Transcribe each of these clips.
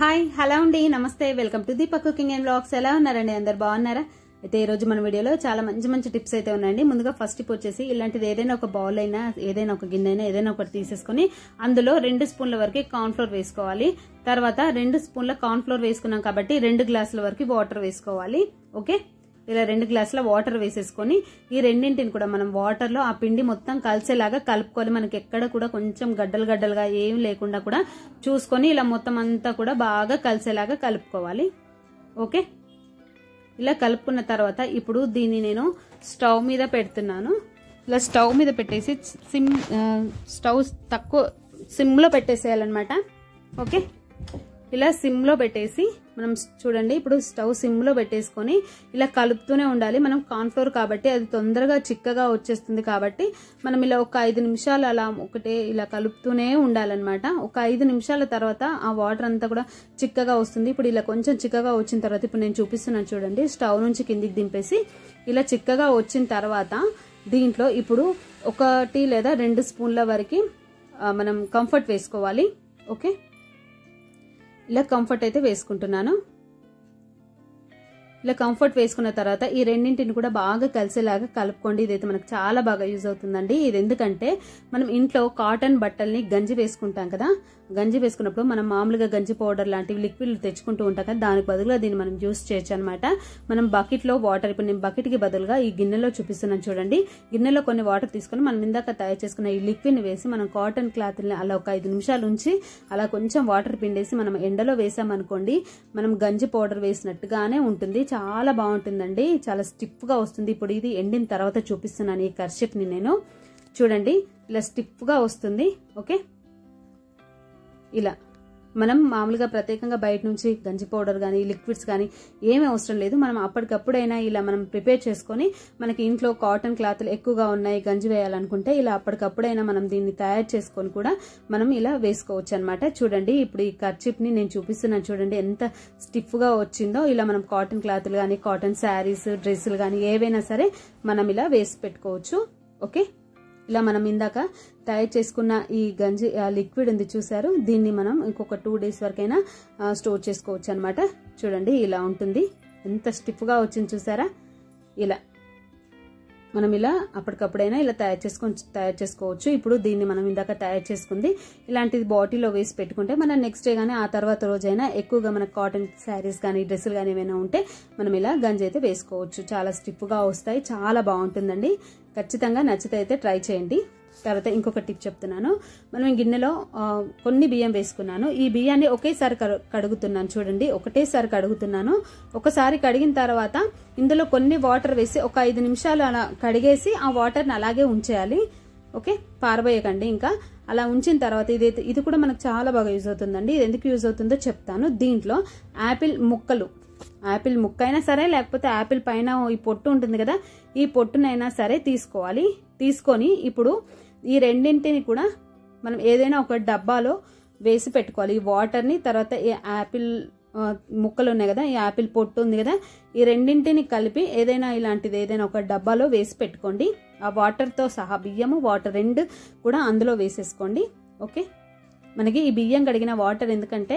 Hi hello అండి నమస్తే welcome to Deepak cooking and vlogs. ఎలా ఉన్నారండి? అందరు బాగున్నారా? అయితే ఈ రోజు మన వీడియోలో చాలా మంచి మంచి టిప్స్ అయితే ఉన్నాయండి. ముందుగా ఫస్ట్ టిప్ వచ్చేసి ఇలాంటిది ఏదైనా ఒక బౌల్ అయినా ఏదైనా ఒక గిన్నె అయినా ఏదైనా ఒకటి తీసేసుకుని అందులో 2 స్పూన్ల వరకు కార్న్ ఫ్లోర్ వేసుకోవాలి. తర్వాత 2 స్పూన్ల కార్న్ ఫ్లోర్ వేసుకున్నాం కాబట్టి 2 గ్లాసుల వరకు వాటర్ వేసుకోవాలి. ఓకే, ఇలా 2 గ్లాసుల వాటర్ వేసేసుకొని ఈ రెండింటిని కూడా మనం వాటర్ లో ఆ పిండి మొత్తం కలిసేలాగా కలుపుకోవాలి. మనకి ఎక్కడ కూడా కొంచెం గడ్డలు గడ్డలుగా ఏం లేకుండా కూడా చూసుకొని ఇలా మొత్తం అంతా కూడా బాగా కలిసేలాగా కలుపుకోవాలి. ఓకే, ఇలా కలుపుకున్న తర్వాత ఇప్పుడు దీన్ని నేను స్టవ్ మీద పెడుతున్నాను. ఇలా స్టవ్ మీద పెట్టేసి స్టవ్ తక్కువ సిమ్లో పెట్టేసేయాలన్నమాట. ఓకే, ఇలా సిమ్లో పెట్టేసి మనం చూడండి ఇప్పుడు స్టవ్ సిమ్లో పెట్టేసుకొని ఇలా కలుపుతూనే ఉండాలి. మనం కార్న్ ఫ్లోర్ కాబట్టి అది తొందరగా చిక్కగా వచ్చేస్తుంది కాబట్టి మనం ఇలా ఒక 5 నిమిషాలు అలా ఒకటే ఇలా కలుపుతూనే ఉండాలన్నమాట. ఒక 5 నిమిషాల తర్వాత ఆ వాటర్ అంతా కూడా చిక్కగా వస్తుంది. ఇప్పుడు ఇలా కొంచెం చిక్కగా వచ్చిన తర్వాత ఇప్పుడు నేను చూపిస్తున్నాను చూడండి. స్టవ్ నుంచి కిందికి దింపేసి ఇలా చిక్కగా వచ్చిన తర్వాత దీంట్లో ఇప్పుడు 1 లేదా 2 స్పూన్ల వరకు మనం కంఫర్ట్ వేసుకోవాలి. ఓకే, ఇలా కంఫర్ట్ అయితే వేసుకుంటున్నాను. ఇలా కంఫర్ట్ వేసుకున్న తర్వాత ఈ రెండింటిని కూడా బాగా కలిసేలాగా కలుపుకోండి. ఇదైతే మనకు చాలా బాగా యూజ్ అవుతుందండి. ఇది ఎందుకంటే మనం ఇంట్లో కాటన్ బట్టల్ని గంజి వేసుకుంటాం కదా, గంజి వేసుకున్నప్పుడు మనం మామూలుగా గంజి పౌడర్ లాంటివి లిక్విడ్లు తెచ్చుకుంటూ ఉంటాం కదా, దానికి బదులుగా దీన్ని మనం యూజ్ చేయొచ్చు అనమాట. మనం బకెట్లో వాటర్, ఇప్పుడు నేను బకెట్కి బదులుగా ఈ గిన్నెలో చూపిస్తున్నాను చూడండి. గిన్నెలో కొన్ని వాటర్ తీసుకొని మనం ఇందాక తయారు చేసుకున్న ఈ లిక్విడ్ని వేసి మనం కాటన్ క్లాత్ని అలా ఒక 5 నిమిషాలు ఉంచి అలా కొంచెం వాటర్ పిండేసి మనం ఎండలో వేసామనుకోండి, మనం గంజి పౌడర్ వేసినట్టుగానే ఉంటుంది. చాలా బాగుంటుందండి, చాలా స్టిఫ్గా వస్తుంది. ఇప్పుడు ఇది ఎండిన తర్వాత చూపిస్తున్నాను ఈ కర్షిప్ని నేను. చూడండి ఇలా స్టిఫ్గా వస్తుంది. ఓకే, ఇలా మనం మామూలుగా ప్రత్యేకంగా బయట నుంచి గంజి పౌడర్ కానీ లిక్విడ్స్ కానీ ఏమీ అవసరం లేదు. మనం అప్పటికప్పుడైనా ఇలా మనం ప్రిపేర్ చేసుకొని మనకి ఇంట్లో కాటన్ క్లాత్లు ఎక్కువగా ఉన్నాయి గంజి వేయాలనుకుంటే ఇలా అప్పటికప్పుడైనా మనం దీన్ని తయారు చేసుకొని కూడా మనం ఇలా వేసుకోవచ్చు అనమాట. చూడండి ఇప్పుడు ఈ కర్చిప్ని నేను చూపిస్తున్నాను చూడండి ఎంత స్టిఫ్గా వచ్చిందో. ఇలా మనం కాటన్ క్లాత్లు కానీ కాటన్ శారీస్ డ్రెస్సులు కానీ ఏవైనా సరే మనం ఇలా వేసి పెట్టుకోవచ్చు. ఓకే, ఇలా మనం ఇందాక తయారు చేసుకున్న ఈ గంజి లిక్విడ్ ఉంది చూసారు, దీన్ని మనం ఇంకొక 2 డేస్ వరకైనా స్టోర్ చేసుకోవచ్చు అనమాట. చూడండి ఇలా ఉంటుంది, ఎంత స్టిఫ్గా వచ్చింది చూసారా. ఇలా మనం ఇలా అప్పటికప్పుడైనా ఇలా తయారు చేసుకోవచ్చు. ఇప్పుడు దీన్ని మనం ఇందాక తయారు చేసుకుంది ఇలాంటిది బాటిల్లో వేసి పెట్టుకుంటే మనం నెక్స్ట్ డే కానీ ఆ తర్వాత రోజైనా ఎక్కువగా మనకు కాటన్ శారీస్ కానీ డ్రెస్సులు కానీ ఏమైనా ఉంటే మనం ఇలా గంజి అయితే వేసుకోవచ్చు. చాలా స్టిఫ్గా వస్తాయి, చాలా బాగుంటుందండి. ఖచ్చితంగా నచ్చితే అయితే ట్రై చేయండి. తర్వాత ఇంకొక టిప్ చెప్తున్నాను. మనం గిన్నెలో కొన్ని బియ్యం వేసుకున్నాను. ఈ బియ్యాన్ని ఒకేసారి కడుగుతున్నాను చూడండి, ఒకటేసారి కడుగుతున్నాను. ఒకసారి కడిగిన తర్వాత ఇందులో కొన్ని వాటర్ వేసి ఒక 5 నిమిషాలు అలా కడిగేసి ఆ వాటర్ని అలాగే ఉంచేయాలి. ఓకే, పారబోయకండి. ఇంకా అలా ఉంచిన తర్వాత ఇది కూడా మనకు చాలా బాగా యూజ్ అవుతుందండి. ఇది ఎందుకు యూజ్ అవుతుందో చెప్తాను. దీంట్లో యాపిల్ ముక్క అయినా సరే లేకపోతే యాపిల్ పైన ఈ పొట్టు ఉంటుంది కదా, ఈ పొట్టునైనా సరే తీసుకోవాలి. తీసుకొని ఇప్పుడు ఈ రెండింటిని కూడా మనం ఏదైనా ఒక డబ్బాలో వేసి పెట్టుకోవాలి ఈ వాటర్ని. తర్వాత ఈ యాపిల్ ముక్కలు ఉన్నాయి కదా, ఈ యాపిల్ పొట్టు ఉంది కదా, ఈ రెండింటిని కలిపి ఏదైనా ఒక డబ్బాలో వేసి పెట్టుకోండి. ఆ వాటర్తో సహా బియ్యము వాటర్ 2 కూడా అందులో వేసేసుకోండి. ఓకే, మనకి ఈ బియ్యం కడిగిన వాటర్ ఎందుకంటే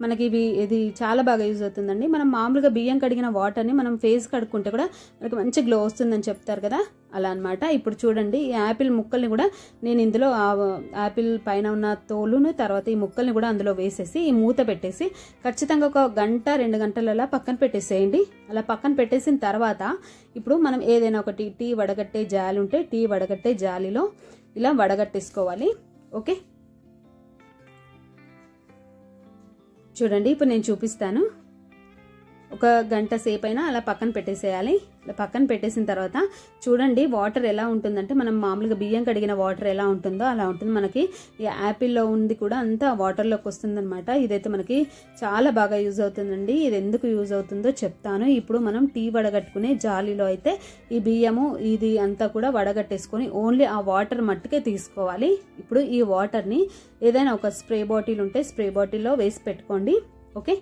మనకి ఇది చాలా బాగా యూజ్ అవుతుందండి. మనం మామూలుగా బియ్యం కడిగిన వాటర్ని మనం ఫేస్ కడుక్కుంటే కూడా మనకి మంచి గ్లో వస్తుందని చెప్తారు కదా, అలా అనమాట. ఇప్పుడు చూడండి ఈ యాపిల్ ముక్కల్ని కూడా నేను ఇందులో యాపిల్ పైన ఉన్న తోలును తర్వాత ఈ ముక్కల్ని కూడా అందులో వేసేసి ఈ మూత పెట్టేసి ఖచ్చితంగా ఒక 1-2 గంటలు అలా పక్కన పెట్టేసేయండి. అలా పక్కన పెట్టేసిన తర్వాత ఇప్పుడు మనం ఏదైనా ఒకటి టీ వడగట్టే జాలి ఉంటే టీ వడగట్టే జాలిలో ఇలా వడగట్టేసుకోవాలి. ఓకే, చూడండి ఇప్పుడు నేను చూపిస్తాను. ఒక గంట సేపు అయినా అలా పక్కన పెట్టేసేయాలి. అలా పక్కన పెట్టేసిన తర్వాత చూడండి వాటర్ ఎలా ఉంటుందంటే మనం మామూలుగా బియ్యం కడిగిన వాటర్ ఎలా ఉంటుందో అలా ఉంటుంది. మనకి ఈ యాపిల్లో ఉంది కూడా అంతా వాటర్లోకి వస్తుంది అనమాట. ఇదైతే మనకి చాలా బాగా యూజ్ అవుతుందండి. ఇది ఎందుకు యూజ్ అవుతుందో చెప్తాను. ఇప్పుడు మనం టీ వడగట్టుకునే జాలీలో అయితే ఈ బియ్యము ఇది అంతా కూడా వడగట్టేసుకొని ఓన్లీ ఆ వాటర్ మట్టుకే తీసుకోవాలి. ఇప్పుడు ఈ వాటర్ని ఏదైనా ఒక స్ప్రే బాటిల్ ఉంటే స్ప్రే బాటిల్లో వేసి పెట్టుకోండి. ఓకే,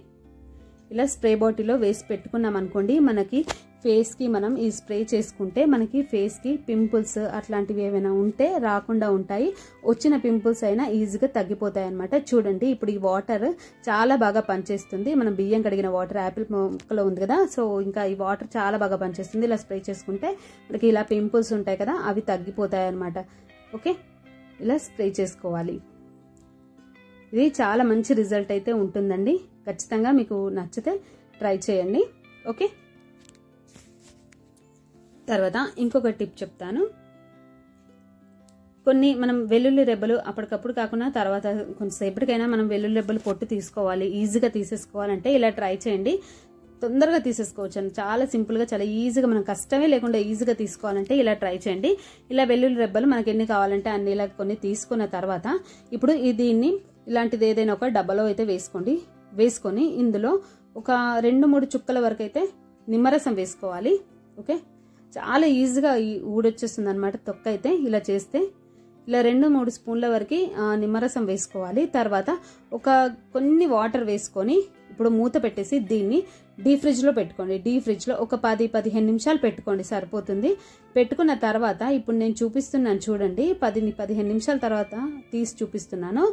ఇలా స్ప్రే బాటిల్లో వేసి పెట్టుకున్నాం అనుకోండి, మనకి ఫేస్కి మనం ఈ స్ప్రే చేసుకుంటే మనకి ఫేస్కి పింపుల్స్ అట్లాంటివి ఏమైనా ఉంటే రాకుండా ఉంటాయి. వచ్చిన పింపుల్స్ అయినా ఈజీగా తగ్గిపోతాయి అనమాట. చూడండి ఇప్పుడు ఈ వాటర్ చాలా బాగా పనిచేస్తుంది. మనం బియ్యం కడిగిన వాటర్ యాపిల్ మొక్కలో ఉంది కదా, సో ఇంకా ఈ వాటర్ చాలా బాగా పనిచేస్తుంది. ఇలా స్ప్రే చేసుకుంటే మనకి ఇలా పింపుల్స్ ఉంటాయి కదా, అవి తగ్గిపోతాయి అనమాట. ఓకే, ఇలా స్ప్రే చేసుకోవాలి. ఇది చాలా మంచి రిజల్ట్ అయితే ఉంటుందండి. ఖచ్చితంగా మీకు నచ్చితే ట్రై చేయండి. ఓకే, తర్వాత ఇంకొక టిప్ చెప్తాను. కొన్ని మనం వెల్లుల్లి రెబ్బలు అప్పటికప్పుడు కాకుండా తర్వాత కొంచెంసేపటికైనా మనం వెల్లుల్లి రెబ్బలు పొట్టు తీసుకోవాలి, ఈజీగా తీసేసుకోవాలంటే ఇలా ట్రై చేయండి. తొందరగా తీసేసుకోవచ్చు అండి. చాలా సింపుల్గా, చాలా ఈజీగా, మనం కష్టమే లేకుండా ఈజీగా తీసుకోవాలంటే ఇలా ట్రై చేయండి. ఇలా వెల్లుల్లి రెబ్బలు మనకి ఎన్ని కావాలంటే అన్ని ఇలా కొన్ని తీసుకున్న తర్వాత ఇప్పుడు దీన్ని ఇలాంటిది ఏదైనా ఒక డబ్బాలో అయితే వేసుకొని ఇందులో ఒక 2-3 చుక్కల వరకు అయితే నిమ్మరసం వేసుకోవాలి. ఓకే, చాలా ఈజీగా ఊడొచ్చేస్తుంది అనమాట తొక్క అయితే. ఇలా చేస్తే ఇలా 2-3 స్పూన్ల వరకు నిమ్మరసం వేసుకోవాలి. తర్వాత ఒక కొన్ని వాటర్ వేసుకొని ఇప్పుడు మూత పెట్టేసి దీన్ని డీప్ ఫ్రిడ్జ్లో పెట్టుకోండి. డీప్ ఫ్రిడ్జ్లో ఒక 10-15 నిమిషాలు పెట్టుకోండి, సరిపోతుంది. పెట్టుకున్న తర్వాత ఇప్పుడు నేను చూపిస్తున్నాను చూడండి, 10-15 నిమిషాల తర్వాత తీసి చూపిస్తున్నాను.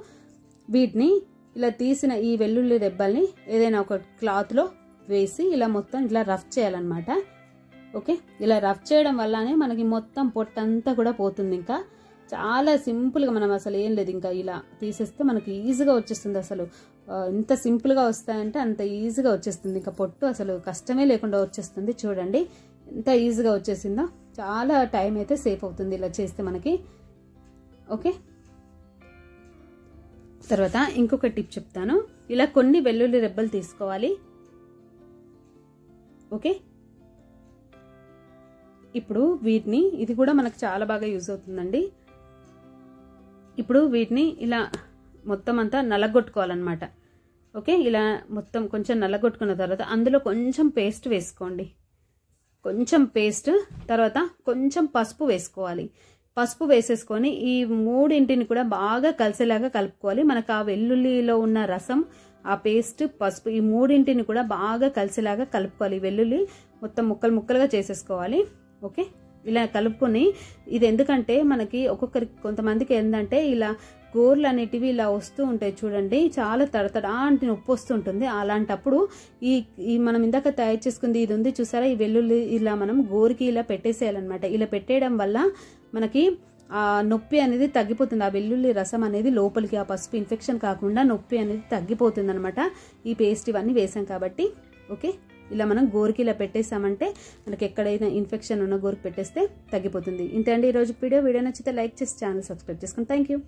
వీటిని ఇలా తీసిన ఈ వెల్లుల్లి రెబ్బల్ని ఏదైనా ఒక క్లాత్లో వేసి ఇలా మొత్తం ఇలా రఫ్ చేయాలన్నమాట. ఓకే, ఇలా రఫ్ చేయడం వల్లనే మనకి మొత్తం పొట్టంతా కూడా పోతుంది. ఇంకా చాలా సింపుల్గా, మనం అసలు ఏం లేదు, ఇంకా ఇలా తీసేస్తే మనకి ఈజీగా వచ్చేస్తుంది. అసలు ఎంత సింపుల్గా వస్తాయంటే అంత ఈజీగా వచ్చేస్తుంది. ఇంకా పొట్టు అసలు కష్టమే లేకుండా వచ్చేస్తుంది. చూడండి ఎంత ఈజీగా వచ్చేసిందో. చాలా టైం అయితే సేఫ్ అవుతుంది ఇలా చేస్తే మనకి. ఓకే, తర్వాత ఇంకొక టిప్ చెప్తాను. ఇలా కొన్ని వెల్లుల్లి రెబ్బలు తీసుకోవాలి. ఓకే, ఇప్పుడు వీటిని, ఇది కూడా మనకు చాలా బాగా యూజ్ అవుతుందండి. ఇప్పుడు వీటిని ఇలా మొత్తం అంతా నలగొట్టుకోవాలన్నమాట. ఓకే, ఇలా మొత్తం కొంచెం నలగొట్టుకున్న తర్వాత అందులో కొంచెం పేస్ట్ వేసుకోండి. కొంచెం పేస్ట్, తర్వాత కొంచెం పసుపు వేసుకోవాలి. పసుపు వేసేసుకొని ఈ మూడింటిని కూడా బాగా కలిసేలాగా కలుపుకోవాలి. మనకు ఆ వెల్లుల్లిలో ఉన్న రసం, ఆ పేస్ట్, పసుపు, ఈ మూడింటిని కూడా బాగా కలిసేలాగా కలుపుకోవాలి. వెల్లుల్లి మొత్తం ముక్కలు ముక్కలుగా చేసేసుకోవాలి. ఓకే, ఇలా కలుపుకొని, ఇది ఎందుకంటే మనకి కొంతమందికి ఏంటంటే ఇలా గోర్లు అనేటివి ఇలా వస్తూ ఉంటాయి చూడండి, చాలా తడతడా అంటే నొప్పి వస్తుంటుంది. అలాంటప్పుడు ఈ మనం ఇందాక తయారు చేసుకుంది ఇది ఉంది చూసారా, ఈ వెల్లుల్లి ఇలా మనం గోరికి ఇలా పెట్టేసేయాలన్నమాట. ఇలా పెట్టేయడం వల్ల మనకి ఆ నొప్పి అనేది తగ్గిపోతుంది. ఆ వెల్లుల్లి రసం అనేది లోపలికి, ఆ పసుపు ఇన్ఫెక్షన్ కాకుండా నొప్పి అనేది తగ్గిపోతుంది అనమాట. ఈ పేస్ట్ ఇవన్నీ వేసాం కాబట్టి. ఓకే, ఇలా మనం గోరికి ఇలా పెట్టేసామంటే మనకి ఎక్కడైనా ఇన్ఫెక్షన్ ఉన్న గోరికి పెట్టేస్తే తగ్గిపోతుంది. ఇంతే అండి ఈరోజు వీడియో నచ్చితే లైక్ చేసి ఛానల్ సబ్స్క్రైబ్ చేసుకోండి. Thank you.